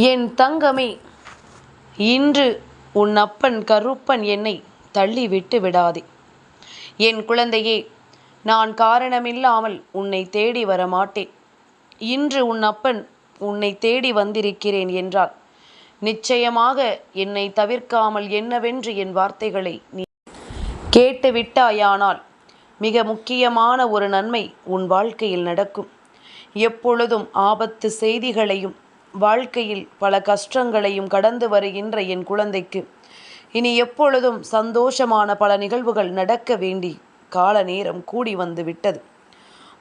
என் தங்கமே, இன்று உன் அப்பன் கருப்பன் என்னை தள்ளி விட்டு விடாதே. என் குழந்தையே, நான் காரணமில்லாமல் உன்னை தேடி வரமாட்டேன். இன்று உன் அப்பன் உன்னை தேடி வந்திருக்கிறேன் என்றால் நிச்சயமாக என்னை தவிர்க்காமல் என்னவென்று என் வார்த்தைகளை நீ கேட்டுவிட்டாயானால் மிக முக்கியமான ஒரு நன்மை உன் வாழ்க்கையில் நடக்கும். எப்பொழுதும் ஆபத்து செய்திகளையும் வாழ்க்கையில் பல கஷ்டங்களையும் கடந்து வருகின்ற என் குழந்தைக்கு இனி எப்பொழுதும் சந்தோஷமான பல நிகழ்வுகள் நடக்க வேண்டி கால நேரம் கூடி வந்து விட்டது.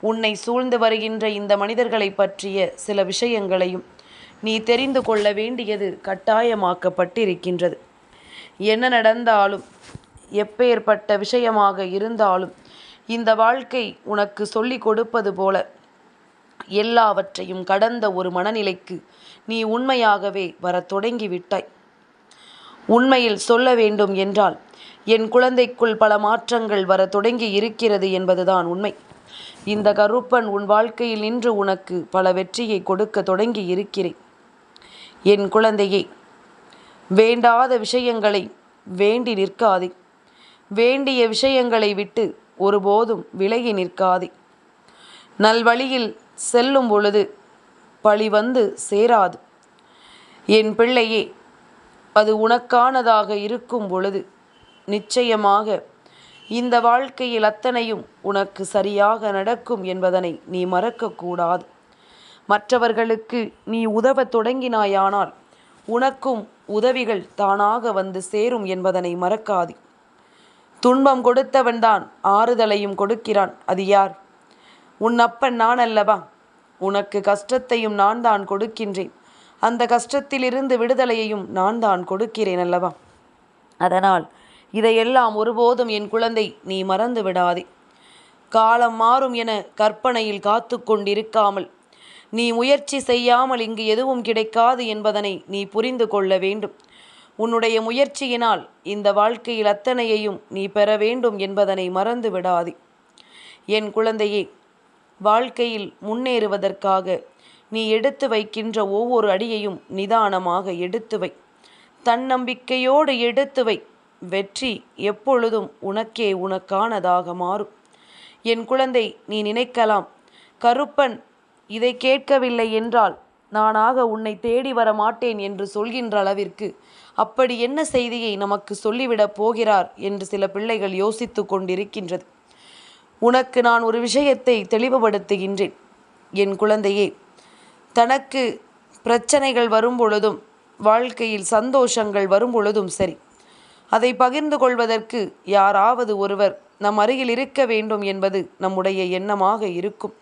உன்னை சூழ்ந்து வருகின்ற இந்த மனிதர்களை பற்றிய சில விஷயங்களையும் நீ தெரிந்து கொள்ள வேண்டியது கட்டாயமாக்கப்பட்டிருக்கின்றது. என்ன நடந்தாலும் எப்பேற்பட்ட விஷயமாக இருந்தாலும் இந்த வாழ்க்கை உனக்கு சொல்லிக் கொடுப்பது போல எல்லாவற்றையும் கடந்த ஒரு மனநிலைக்கு நீ உண்மையாகவே வரத் தொடங்கிவிட்டாய். உண்மையில் சொல்ல வேண்டும் என்றால் என் குழந்தைக்குள் பல மாற்றங்கள் வர தொடங்கி இருக்கிறது என்பதுதான் உண்மை. இந்த கருப்பன் உன் வாழ்க்கையில் நின்று உனக்கு பல வெற்றியை கொடுக்க தொடங்கி இருக்கிறேன். என் குழந்தையே, வேண்டாத விஷயங்களை வேண்டி நிற்காதே. வேண்டிய விஷயங்களை விட்டு ஒருபோதும் விலகி நிற்காதே. நல்வழியில் செல்லும் பொழுது பழி வந்து சேராது. என் பிள்ளையே, அது உனக்கானதாக இருக்கும் பொழுது நிச்சயமாக இந்த வாழ்க்கையில் அத்தனையும் உனக்கு சரியாக நடக்கும் என்பதனை நீ மறக்கக்கூடாது. மற்றவர்களுக்கு நீ உதவ தொடங்கினாயானால் உனக்கும் உதவிகள் தானாக வந்து சேரும் என்பதனை மறக்காதே. துன்பம் கொடுத்தவன்தான் ஆறுதலையும் கொடுக்கிறான். அது யார்? உன் அப்பன் நான் அல்லவா? உனக்கு கஷ்டத்தையும் நான் தான் கொடுக்கின்றேன். அந்த கஷ்டத்திலிருந்து விடுதலையையும் நான் தான் கொடுக்கிறேன் அல்லவா? அதனால் இதையெல்லாம் ஒருபோதும் என் குழந்தை நீ மறந்து விடாதே. காலம் மாறும் என கற்பனையில் காத்து கொண்டிருக்காமல் நீ முயற்சி செய்யாமல் இங்கு எதுவும் கிடைக்காது என்பதனை நீ புரிந்து கொள்ள வேண்டும். உன்னுடைய முயற்சியினால் இந்த வாழ்க்கையில் அத்தனையையும் நீ பெற வேண்டும் என்பதனை மறந்து விடாதே. என் குழந்தையே, வாழ்க்கையில் முன்னேறுவதற்காக நீ எடுத்து வைக்கின்ற ஒவ்வொரு அடியையும் நிதானமாக எடுத்து வை. தன்னம்பிக்கையோடு எடுத்து வை. வெற்றி எப்பொழுதும் உனக்கே உனக்கானதாக மாறும். என் குழந்தை, நீ நினைக்கலாம், கருப்பன் இதை கேட்கவில்லை என்றால் நானாக உன்னை தேடி வர மாட்டேன் என்று சொல்கின்ற அளவிற்கு அப்படி என்ன செய்தியை நமக்கு சொல்லிவிடப் போகிறார் என்று சில பிள்ளைகள் யோசித்து கொண்டிருக்கின்றது. உனக்கு நான் ஒரு விஷயத்தை தெளிவுபடுத்துகின்றேன். என் குழந்தையே, தனக்கு பிரச்சனைகள் வரும் பொழுதும் வாழ்க்கையில் சந்தோஷங்கள் வரும் பொழுதும் சரி, அதை பகிர்ந்து கொள்வதற்கு யாராவது ஒருவர் நம் அருகில் இருக்க வேண்டும் என்பது நம்முடைய எண்ணமாக இருக்கும்.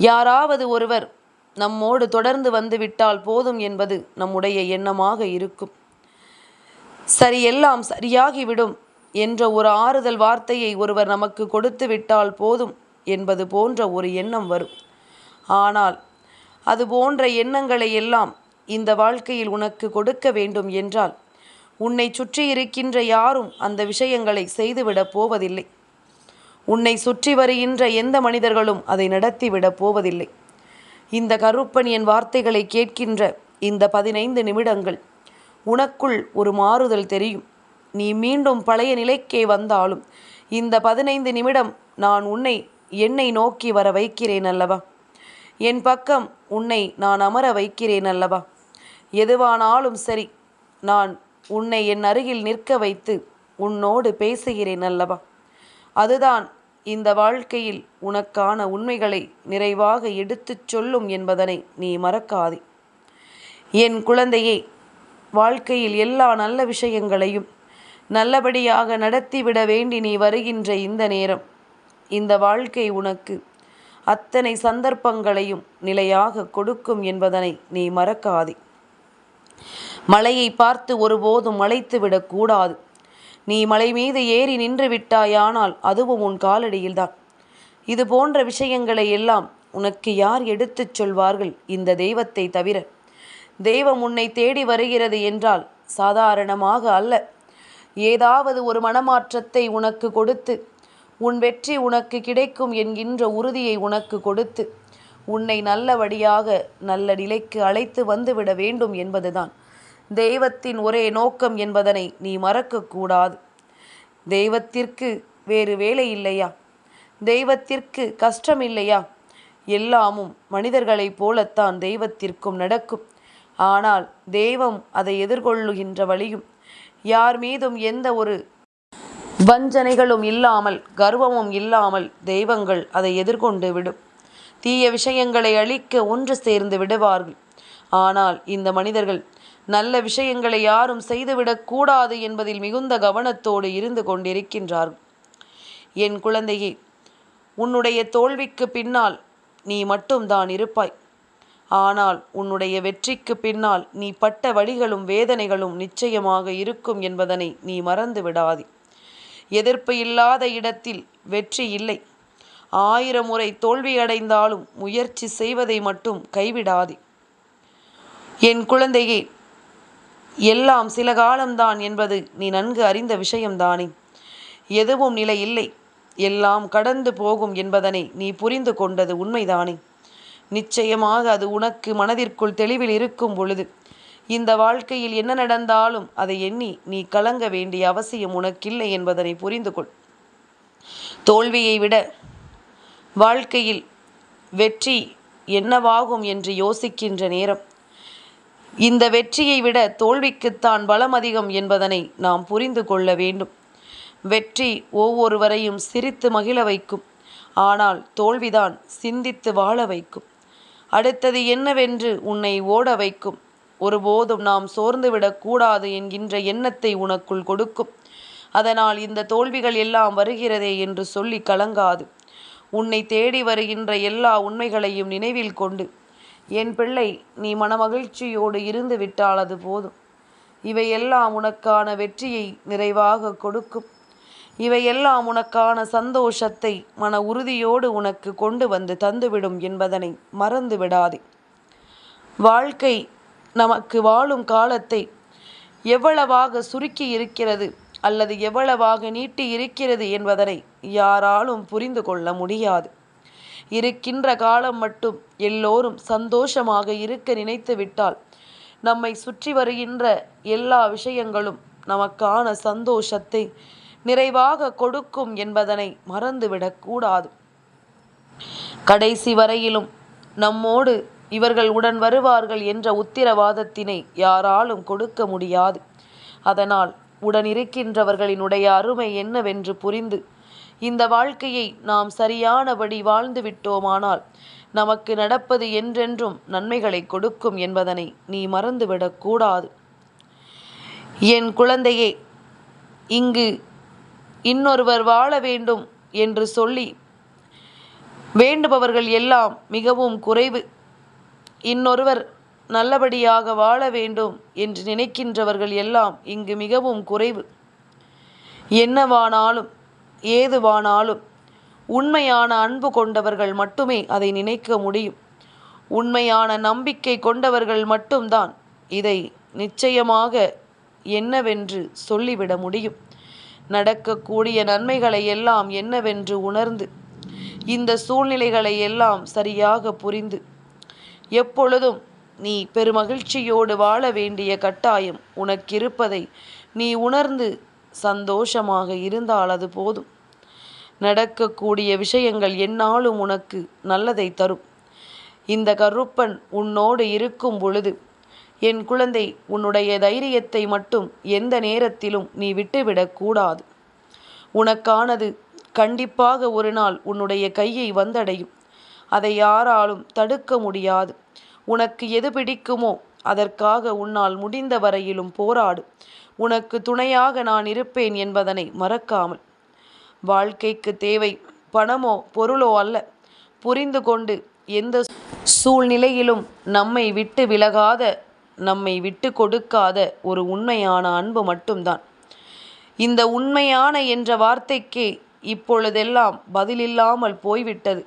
யாராவது ஒருவர் நம்மோடு தொடர்ந்து வந்துவிட்டால் போதும் என்பது நம்முடைய எண்ணமாக இருக்கும். சரி, எல்லாம் சரியாகிவிடும் என்ற ஒரு ஆறுதல் வார்த்தையை ஒருவர் நமக்கு கொடுத்து விட்டால் போதும் என்பது போன்ற ஒரு எண்ணம் வரும். ஆனால் அது போன்ற எண்ணங்களை எல்லாம் இந்த வாழ்க்கையில் உனக்கு கொடுக்க வேண்டும் என்றால் உன்னை சுற்றி இருக்கின்ற யாரும் அந்த விஷயங்களை செய்துவிடப் போவதில்லை. உன்னை சுற்றி வருகின்ற எந்த மனிதர்களும் அதை நடத்திவிடப் போவதில்லை. இந்த கருப்பன் என் வார்த்தைகளை கேட்கின்ற இந்த 15 நிமிடங்கள் உனக்குள் ஒரு மாறுதல் தெரியும். நீ மீண்டும் பழைய நிலைக்கே வந்தாலும் இந்த 15 நிமிடம் நான் உன்னை என்னை நோக்கி வர வைக்கிறேன் அல்லவா? என் பக்கம் உன்னை நான் அமர வைக்கிறேன் அல்லவா? எதுவானாலும் சரி, நான் உன்னை என் அருகில் நிற்க வைத்து உன்னோடு பேசுகிறேன் அல்லவா? அதுதான் இந்த வாழ்க்கையில் உனக்கான உண்மைகளை நிறைவாக எடுத்துச் சொல்லும் என்பதனை நீ மறக்காதே. என் குழந்தையே, வாழ்க்கையில் எல்லா நல்ல விஷயங்களையும் நல்லபடியாக நடத்திவிட வேண்டி நீ வருகின்ற இந்த நேரம், இந்த வாழ்க்கை உனக்கு அத்தனை சந்தர்ப்பங்களையும் நிலையாக கொடுக்கும் என்பதனை நீ மறக்காதே. மலையை பார்த்து ஒருபோதும் மலைத்து விடக்கூடாது. நீ மலை மீது ஏறி நின்று விட்டாயானால் அதுவும் உன் காலடியில்தான். இது போன்ற விஷயங்களை எல்லாம் உனக்கு யார் எடுத்துச் சொல்வார்கள்? இந்த தெய்வத்தை தவிர. தெய்வம் உன்னை தேடி வருகிறது என்றால் சாதாரணமாக அல்ல. ஏதாவது ஒரு மனமாற்றத்தை உனக்கு கொடுத்து உன் வெற்றி உனக்கு கிடைக்கும் என்கின்ற உறுதியை உனக்கு கொடுத்து உன்னை நல்லபடியாக நல்ல நிலைக்கு அழைத்து வந்துவிட வேண்டும் என்பதுதான் தெய்வத்தின் ஒரே நோக்கம் என்பதனை நீ மறக்கக்கூடாது. தெய்வத்திற்கு வேறு வேலை இல்லையா? தெய்வத்திற்கு கஷ்டம் இல்லையா? எல்லாமும் மனிதர்களைப் போலத்தான் தெய்வத்திற்கும் நடக்கும். ஆனால் தெய்வம் அதை எதிர்கொள்ளுகின்ற வழியும் யார் மீதும் எந்த ஒரு வஞ்சனைகளும் இல்லாமல் கர்வமும் இல்லாமல் தெய்வங்கள் அதை எதிர்கொண்டு விடும். தீய விஷயங்களை அழிக்க ஒன்று சேர்ந்து விடுவார்கள். ஆனால் இந்த மனிதர்கள் நல்ல விஷயங்களை யாரும் செய்துவிடக்கூடாது என்பதில் மிகுந்த கவனத்தோடு இருந்து கொண்டிருக்கின்றார்கள். என் குழந்தையே, உன்னுடைய தோல்விக்கு பின்னால் நீ மட்டும்தான் இருப்பாய். ஆனால் உன்னுடைய வெற்றிக்கு பின்னால் நீ பட்ட வலிகளும் வேதனைகளும் நிச்சயமாக இருக்கும் என்பதனை நீ மறந்து விடாதே. எதிர்ப்பு இல்லாத இடத்தில் வெற்றி இல்லை. 1000 முறை தோல்வியடைந்தாலும் முயற்சி செய்வதை மட்டும் கைவிடாதே. என் குழந்தையே, எல்லாம் சில காலம்தான் என்பது நீ நன்கு அறிந்த விஷயம்தானே. எதுவும் நிலை இல்லை, எல்லாம் கடந்து போகும் என்பதனை நீ புரிந்து கொண்டது உண்மைதானே. நிச்சயமாக அது உனக்கு மனதிற்குள் தெளிவில் இருக்கும் பொழுது இந்த வாழ்க்கையில் என்ன நடந்தாலும் அதை எண்ணி நீ கலங்க வேண்டிய அவசியம் உனக்கில்லை என்பதனை புரிந்து கொள். தோல்வியை விட வாழ்க்கையில் வெற்றி என்னவாகும் என்று யோசிக்கின்ற நேரம் இந்த வெற்றியை விட தோல்விக்குத்தான் பலம் அதிகம் என்பதனை நாம் புரிந்து கொள்ள வேண்டும். வெற்றி ஒவ்வொருவரையும் சிரித்து மகிழ வைக்கும். ஆனால் தோல்விதான் சிந்தித்து வாழ வைக்கும். அடுத்தது என்னவென்று உன்னை ஓட வைக்கும். ஒருபோதும் நாம் சோர்ந்துவிடக்கூடாது என்கின்ற எண்ணத்தை உனக்குள் கொடுக்கும். அதனால் இந்த தோல்விகள் எல்லாம் வருகிறதே என்று சொல்லி கலங்காது. உன்னை தேடி வருகின்ற எல்லா உண்மைகளையும் நினைவில் கொண்டு, என் பிள்ளை, நீ மனமகிழ்ச்சியோடு இருந்து விட்டால் அது போதும். இவையெல்லாம் உனக்கான வெற்றியை நிறைவாக கொடுக்கும். இவையெல்லாம் உனக்கான சந்தோஷத்தை மன உறுதியோடு உனக்கு கொண்டு வந்து தந்துவிடும் என்பதனை மறந்து விடாதே. வாழ்க்கை நமக்கு வாழும் காலத்தை எவ்வளவாக சுருக்கி இருக்கிறது அல்லது எவ்வளவாக நீட்டி இருக்கிறது என்பதனை யாராலும் புரிந்து கொள்ள முடியாது. இருக்கின்ற காலம் மட்டும் எல்லோரும் சந்தோஷமாக இருக்க நினைத்து விட்டால் நம்மை சுற்றி வருகின்ற எல்லா விஷயங்களும் நமக்கான சந்தோஷத்தை நிறைவாக கொடுக்கும் என்பதனை மறந்துவிடக்கூடாது. கடைசி வரையிலும் நம்மோடு இவர்கள் உடன் வருவார்கள் என்ற உத்திரவாதத்தினை யாராலும் கொடுக்க முடியாது. அதனால் உடன் இருக்கின்றவர்களினுடைய அருமை என்னவென்று புரிந்து இந்த வாழ்க்கையை நாம் சரியானபடி வாழ்ந்து விட்டோமானால் நமக்கு நடப்பது என்றென்றும் நன்மைகளை கொடுக்கும் என்பதனை நீ மறந்துவிடக்கூடாது. என் குழந்தையே, இங்கு இன்னொருவர் வாழ வேண்டும் என்று சொல்லி வேண்டுபவர்கள் எல்லாம் மிகவும் குறைவு. இன்னொருவர் நல்லபடியாக வாழ வேண்டும் என்று நினைக்கின்றவர்கள் எல்லாம் இங்கு மிகவும் குறைவு. என்னவானாலும் ஏதுவானாலும் உண்மையான அன்பு கொண்டவர்கள் மட்டுமே அதை நினைக்க முடியும். உண்மையான நம்பிக்கை கொண்டவர்கள் மட்டும்தான் இதை நிச்சயமாக என்னவென்று சொல்லிவிட முடியும். நடக்கக்கூடிய நன்மைகளை எல்லாம் என்னவென்று உணர்ந்து இந்த சூழ்நிலைகளை எல்லாம் சரியாக புரிந்து எப்பொழுதும் நீ பெருமகிழ்ச்சியோடு வாழ வேண்டிய கட்டாயம் உனக்கிருப்பதை நீ உணர்ந்து சந்தோஷமாக இருந்தால் அது போதும். நடக்கக்கூடிய விஷயங்கள் எந்நாளும் உனக்கு நல்லதை தரும். இந்த கருப்பன் உன்னோடு இருக்கும் பொழுது என் குழந்தை, உன்னுடைய தைரியத்தை மட்டும் எந்த நேரத்திலும் நீ விட்டுவிடக்கூடாது. உனக்கானது கண்டிப்பாக ஒரு நாள் உன்னுடைய கையை வந்தடையும். அதை யாராலும் தடுக்க முடியாது. உனக்கு எது பிடிக்குமோ அதற்காக உன்னால் முடிந்த வரையிலும் போராடு. உனக்கு துணையாக நான் இருப்பேன் என்பதனை மறக்காமல். வாழ்க்கைக்கு தேவை பணமோ பொருளோ அல்ல. புரிந்து கொண்டு எந்த சூழ்நிலையிலும் நம்மை விட்டு விலகாத, நம்மை விட்டு கொடுக்காத ஒரு உண்மையான அன்பு மட்டும்தான். இந்த உண்மையான என்ற வார்த்தைக்கே இப்பொழுதெல்லாம் பதிலில்லாமல் போய்விட்டது.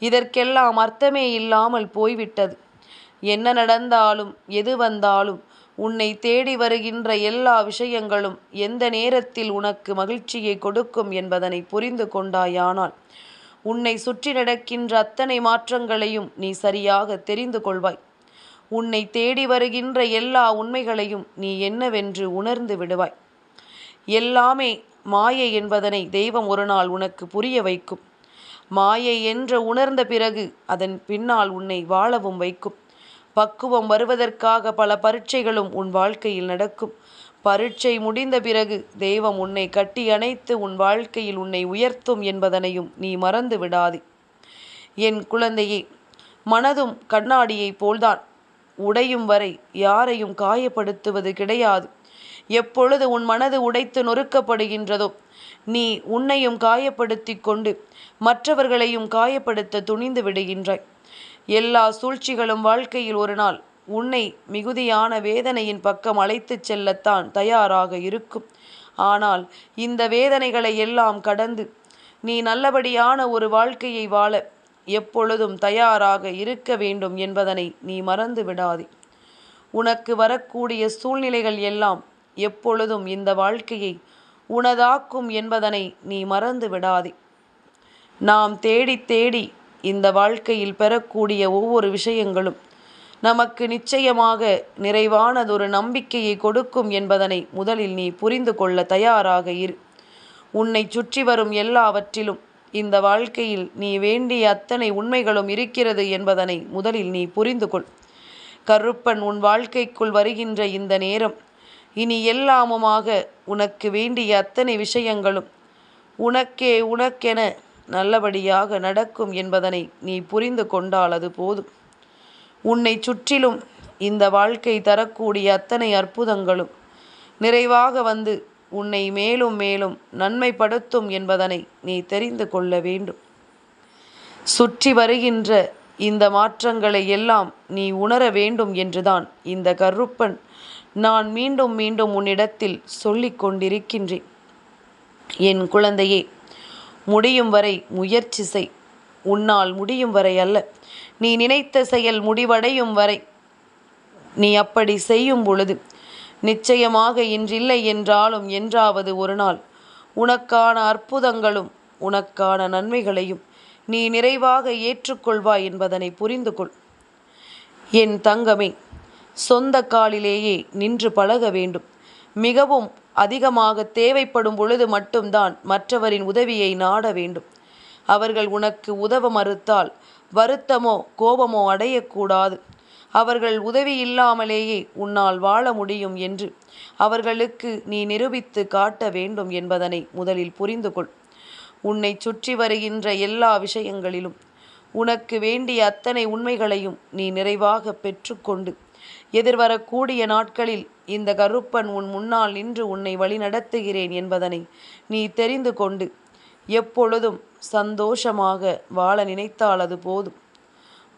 இதற்கெல்லாம் அர்த்தமே இல்லாமல் போய்விட்டது. என்ன நடந்தாலும் எது வந்தாலும் உன்னை தேடி வருகின்ற எல்லா விஷயங்களும் எந்த நேரத்தில் உனக்கு மகிழ்ச்சியை கொடுக்கும் என்பதனை புரிந்து கொண்டாயானால் உன்னை சுற்றி நடக்கின்ற அத்தனை மாற்றங்களையும் நீ சரியாக தெரிந்து கொள்வாய். உன்னை தேடி வருகின்ற எல்லா உண்மைகளையும் நீ என்னவென்று உணர்ந்து விடுவாய். எல்லாமே மாயை என்பதனை தெய்வம் ஒரு நாள் உனக்கு புரிய வைக்கும். மாயை என்று உணர்ந்த பிறகு அதன் பின்னால் உன்னை வாழவும் வைக்கும். பக்குவம் வருவதற்காக பல பரீட்சைகளும் உன் வாழ்க்கையில் நடக்கும். பரீட்சை முடிந்த பிறகு தெய்வம் உன்னை கட்டி அணைத்து உன் வாழ்க்கையில் உன்னை உயர்த்தும் என்பதனையும் நீ மறந்து விடாதே. என் குழந்தையே, மனதும் கண்ணாடியைப் போல்தான். உடையும் வரை யாரையும் காயப்படுத்துவது கிடையாது. எப்பொழுது உன் மனது உடைத்து நொறுக்கப்படுகின்றதோ, நீ உன்னையும் காயப்படுத்தி கொண்டு மற்றவர்களையும் காயப்படுத்த துணிந்து விடுகின்றாய். எல்லா சூழ்ச்சிகளும் வாழ்க்கையில் ஒரு நாள் உன்னை மிகுதியான வேதனையின் பக்கம் அழைத்துச் செல்லத்தான் தயாராக இருக்கும். ஆனால் இந்த வேதனைகளை எல்லாம் கடந்து நீ நல்லபடியான ஒரு வாழ்க்கையை வாழ எப்பொழுதும் தயாராக இருக்க வேண்டும் என்பதனை நீ மறந்து விடாதே. உனக்கு வரக்கூடிய சூழ்நிலைகள் எல்லாம் எப்பொழுதும் இந்த வாழ்க்கையை உனதாக்கும் என்பதனை நீ மறந்து விடாதே. நாம் தேடி தேடி இந்த வாழ்க்கையில் பெறக்கூடிய ஒவ்வொரு விஷயங்களும் நமக்கு நிச்சயமாக நிறைவானதொரு நம்பிக்கையை கொடுக்கும் என்பதனை முதலில் நீ புரிந்து கொள்ள தயாராக இரு. உன்னை சுற்றி வரும் எல்லாவற்றிலும் இந்த வாழ்க்கையில் நீ வேண்டிய அத்தனை உண்மைகளும் இருக்கிறது என்பதனை முதலில் நீ புரிந்து கொள். கருப்பன் உன் வாழ்க்கைக்குள் வருகின்ற இந்த நேரம் இனி எல்லாமுமாக உனக்கு வேண்டிய அத்தனை விஷயங்களும் உனக்கென நல்லபடியாக நடக்கும் என்பதனை நீ புரிந்து கொண்டால் அது போதும். உன்னை சுற்றிலும் இந்த வாழ்க்கை தரக்கூடிய அத்தனை அற்புதங்களும் நிறைவாக வந்து உன்னை மேலும் மேலும் நன்மைப்படுத்தும் என்பதனை நீ தெரிந்து கொள்ள வேண்டும். சுற்றி வருகின்ற இந்த மாற்றங்களை எல்லாம் நீ உணர வேண்டும் என்றுதான் இந்த கருப்பன் நான் மீண்டும் மீண்டும் உன்னிடத்தில் சொல்லிக் கொண்டிருக்கின்றேன். என் குழந்தையே, முடியும் வரை முயற்சி செய். உன்னால் முடியும் வரை அல்ல, நீ நினைத்த செயல் முடிவடையும் வரை நீ அப்படி செய்யும் பொழுது நிச்சயமாக இன்றில்லை என்றாலும் என்றாவது ஒரு நாள் உனக்கான அற்புதங்களும் உனக்கான நன்மைகளையும் நீ நிறைவாக ஏற்றுக்கொள்வாய் என்பதனை புரிந்து கொள். என் தங்கமே, சொந்த காலிலேயே நின்று பழக வேண்டும். மிகவும் அதிகமாக தேவைப்படும் பொழுது மட்டும்தான் மற்றவரின் உதவியை நாட வேண்டும். அவர்கள் உனக்கு உதவ மறுத்தால் வருத்தமோ கோபமோ அடையக்கூடாது. அவர்கள் உதவி இல்லாமலேயே உன்னால் வாழ முடியும் என்று அவர்களுக்கு நீ நிரூபித்து காட்ட வேண்டும் என்பதனை முதலில் புரிந்து கொள். உன்னை சுற்றி வருகின்ற எல்லா விஷயங்களிலும் உனக்கு வேண்டிய அத்தனை உண்மைகளையும் நீ நிறைவாக பெற்றுக்கொண்டு எதிர்வரக்கூடிய நாட்களில் இந்த கருப்பன் உன் முன்னால் நின்று உன்னை வழிநடத்துகிறேன் என்பதனை நீ தெரிந்து கொண்டு எப்பொழுதும் சந்தோஷமாக வாழ நினைத்தால் அது போதும்.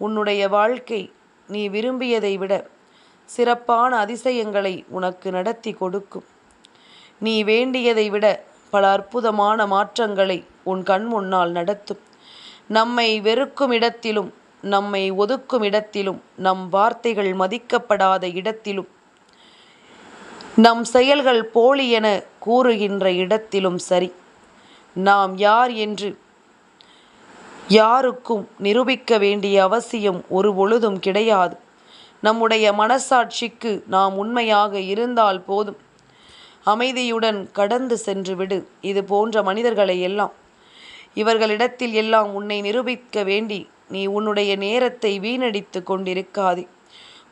உன்னுடைய வாழ்க்கை நீ விரும்பியதை விட சிறப்பான அதிசயங்களை உனக்கு நடத்தி கொடுக்கும். நீ வேண்டியதை விட பல அற்புதமான மாற்றங்களை உன் கண் முன்னால் நடத்தும். நம்மை வெறுக்கும் இடத்திலும், நம்மை ஒதுக்கும் இடத்திலும், நம் வார்த்தைகள் மதிக்கப்படாத இடத்திலும், நம் செயல்கள் போலி என கூறுகின்ற இடத்திலும் சரி, நாம் யார் என்று யாருக்கும் நிரூபிக்க வேண்டிய அவசியம் ஒரு பொழுதும் கிடையாது. நம்முடைய மனசாட்சிக்கு நாம் உண்மையாக இருந்தால் போதும். அமைதியுடன் கடந்து சென்று விடு இது போன்ற மனிதர்களை எல்லாம். இவர்களிடத்தில் எல்லாம் உன்னை நிரூபிக்க வேண்டி நீ உன்னுடைய நேரத்தை வீணடித்து கொண்டிருக்காதே.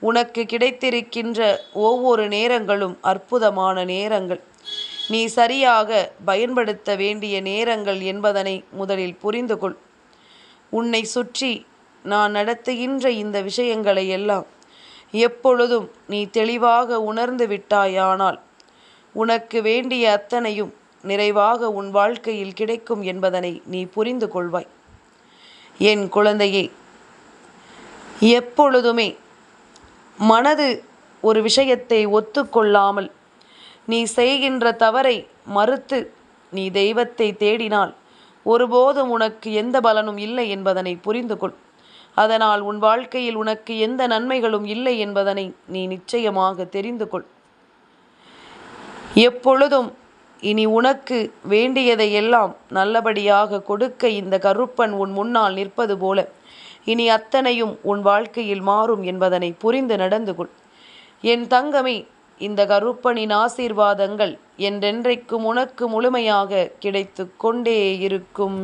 உனக்கு கிடைத்திருக்கின்ற ஒவ்வொரு நேரங்களும் அற்புதமான நேரங்கள். நீ சரியாக பயன்படுத்த வேண்டிய நேரங்கள் என்பதனை முதலில் புரிந்து கொள். உன்னை சுற்றி நான் நடத்துகின்ற இந்த விஷயங்களை எல்லாம் எப்பொழுதும் நீ தெளிவாக உணர்ந்து விட்டாயானால் உனக்கு வேண்டிய அத்தனையும் நிறைவாக உன் வாழ்க்கையில் கிடைக்கும் என்பதனை நீ புரிந்து கொள்வாய். என் குழந்தையே, எப்பொழுதுமே மனது ஒரு விஷயத்தை ஒத்துக்கொள்ளாமல் நீ செய்கின்ற தவறை மறுத்து நீ தெய்வத்தை தேடினால் ஒருபோதும் உனக்கு எந்த பலனும் இல்லை என்பதனை புரிந்து கொள். அதனால் உன் வாழ்க்கையில் உனக்கு எந்த நன்மைகளும் இல்லை என்பதனை நீ நிச்சயமாக தெரிந்து கொள். எப்பொழுதும் இனி உனக்கு வேண்டியதையெல்லாம் நல்லபடியாக கொடுக்க இந்த கருப்பன் உன் முன்னால் நிற்பது போல இனி அத்தனையும் உன் வாழ்க்கையில் மாறும் என்பதனை புரிந்து நடந்து கொள். என் தங்கமே, இந்த கருப்பனின் ஆசீர்வாதங்கள் என்றென்றைக்கும் உனக்கு முழுமையாக கிடைத்து கொண்டே இருக்கும்.